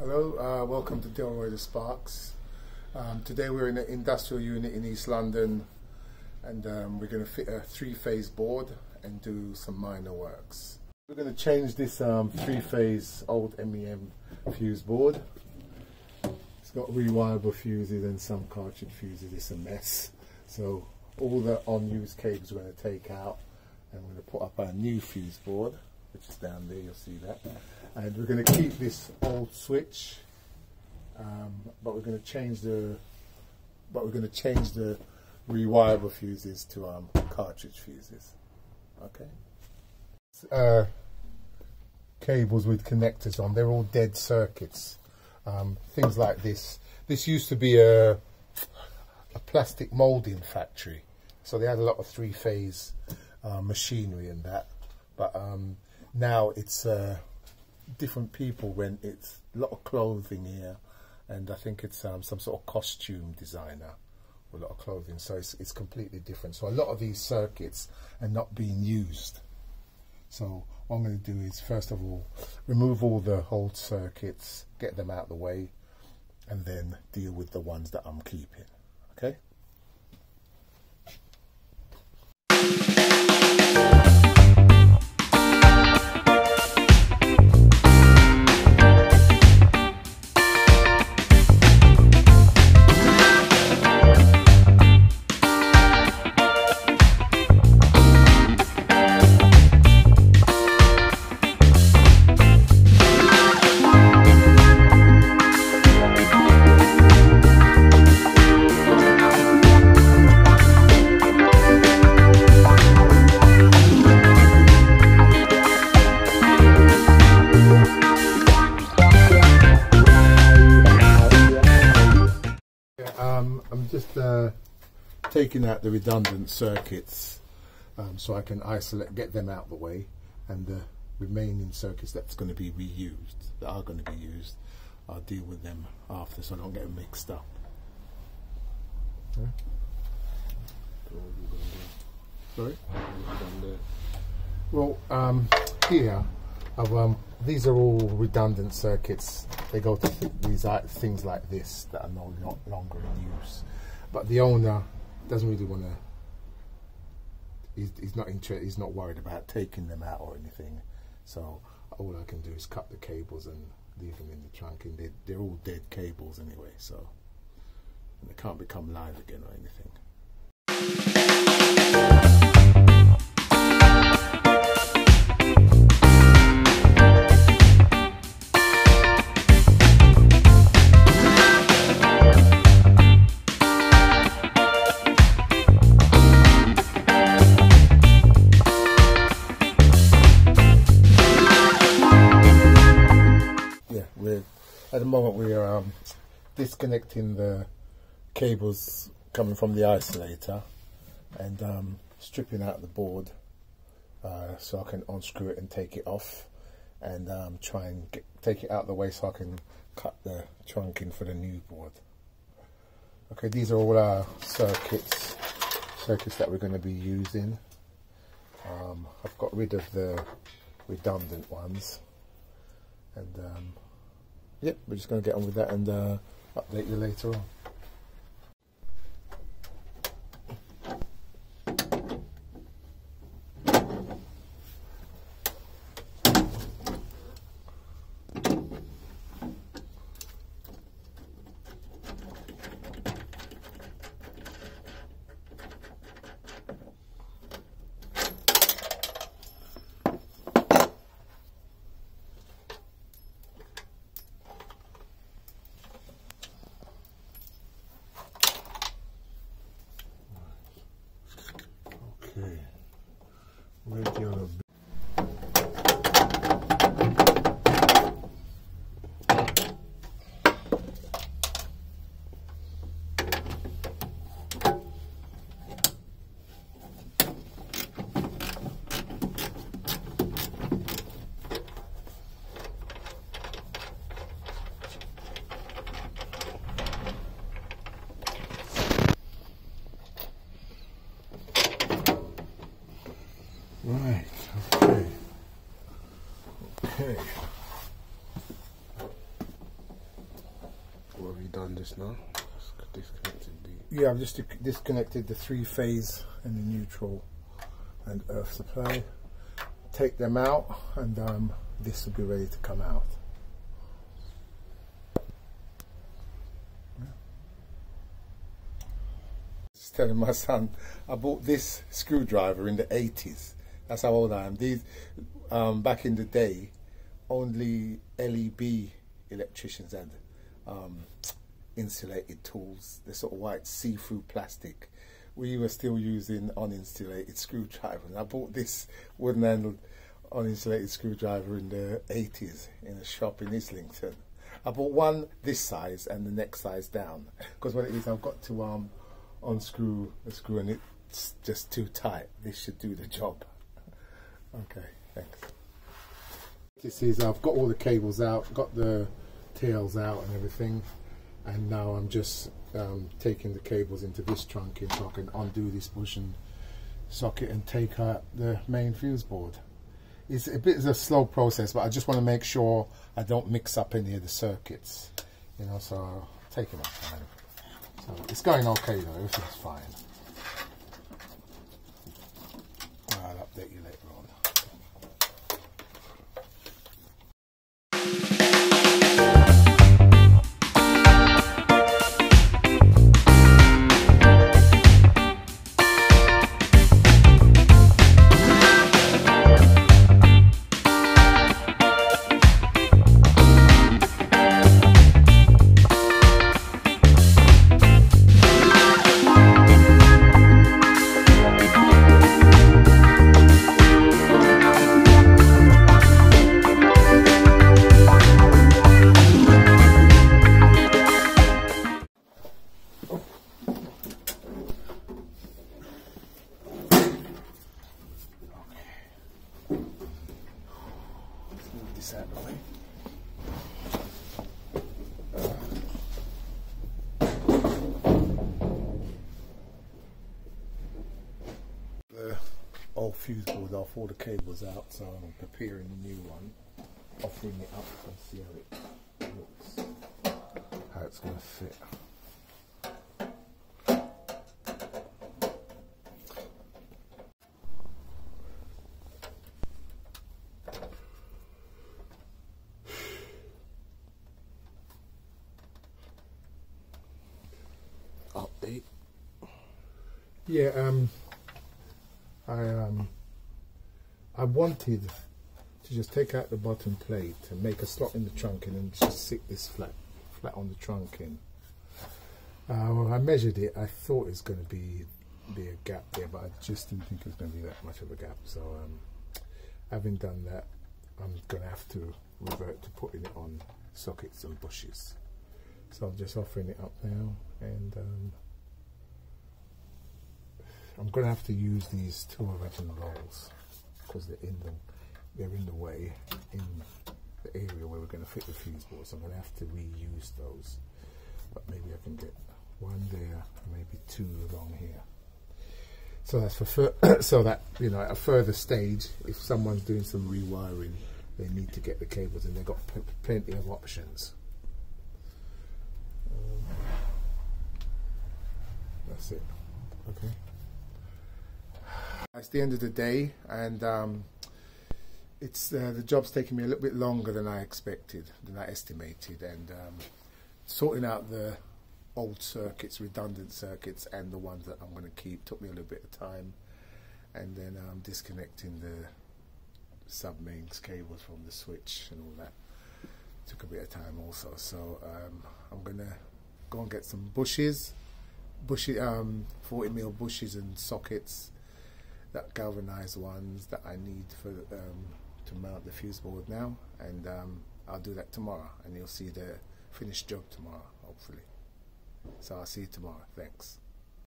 Hello, welcome to Delroy The Sparks. Today we're in an industrial unit in East London, and we're going to fit a three-phase board and do some minor works. We're going to change this three-phase old MEM fuse board. It's got re-wireable fuses and some cartridge fuses. It's a mess. So all the unused cables we're going to take out, and we're going to put up our new fuse board, which is down there. You'll see that. And we're going to keep this old switch, but we're going to change the re-wireable fuses to cartridge fuses. Okay. Cables with connectors on. They're all dead circuits. Things like this. This used to be a plastic moulding factory, so they had a lot of three-phase machinery and that. But now it's different people. When it's a lot of clothing here, and I think it's some sort of costume designer with a lot of clothing, so it's completely different. So a lot of these circuits are not being used. So what I'm going to do is, first of all, remove all the old circuits, get them out of the way, and then deal with the ones that I'm keeping. Okay. I'm just taking out the redundant circuits so I can isolate, get them out of the way, and the remaining circuits that's going to be reused, that are going to be used, I'll deal with them after, so I don't get them mixed up. Sorry? Well, here, these are all redundant circuits. They go to these things like this that are no longer in use. But the owner doesn't really want to. He's not interested. He's not worried about taking them out or anything. So all I can do is cut the cables and leave them in the trunk. And they're all dead cables anyway. So and they can't become live again or anything. At the moment we are disconnecting the cables coming from the isolator and stripping out the board so I can unscrew it and take it off, and try and take it out of the way so I can cut the trunk in for the new board. Okay, these are all our circuits that we're going to be using. I've got rid of the redundant ones, and yep, we're just going to get on with that and update you later on. done just now. Just disconnected the... Yeah, I've just disconnected the 3-phase and the neutral and earth supply. Take them out, and this will be ready to come out. Just telling my son, I bought this screwdriver in the 80s. That's how old I am. These, back in the day, only LEB electricians had insulated tools, the sort of white see-through plastic. We were still using uninsulated screwdriver, and I bought this wooden handled uninsulated screwdriver in the 80s in a shop in Islington. I bought one this size and the next size down, because what it is, I've got to unscrew the screw and it's just too tight. This should do the job. Okay, thanks. This is, I've got all the cables out, got the tails out and everything, and now I'm just taking the cables into this trunking so I can undo this bushing socket and take out the main fuse board. It's a bit of a slow process, but I just want to make sure I don't mix up any of the circuits, you know, so taking my time. So it's going okay though, everything's fine. I'll update you later on. Out of the way. The old fuse board off, all the cables out, so I'm preparing a new one, offering it up and see how it looks, how it's going to fit. Update. Yeah, I wanted to just take out the bottom plate and make a slot in the trunking and just sit this flat on the trunking. I measured it. I thought it was going to be a gap there, but I just didn't think it was going to be that much of a gap. So having done that, I'm going to have to revert to putting it on sockets and bushes. So I'm just offering it up now, and I'm going to have to use these two original rolls because they're in the way in the area where we're going to fit the fuse board. So I'm going to have to reuse those, but maybe I can get one there and maybe two along here. So that's for so that, you know, at a further stage, if someone's doing some rewiring, they need to get the cables, and they've got plenty of options. That's it. Okay. It's the end of the day, and it's the job's taking me a little bit longer than I expected, than I estimated, and sorting out the old circuits, redundant circuits, and the ones that I'm going to keep took me a little bit of time, and then disconnecting the sub-mains cables from the switch and all that took a bit of time also. So I'm going to go and get some bushes, 40mm bushes and sockets, that galvanized ones that I need for to mount the fuse board now, and I'll do that tomorrow, and you'll see the finished job tomorrow, hopefully. So I'll see you tomorrow. Thanks.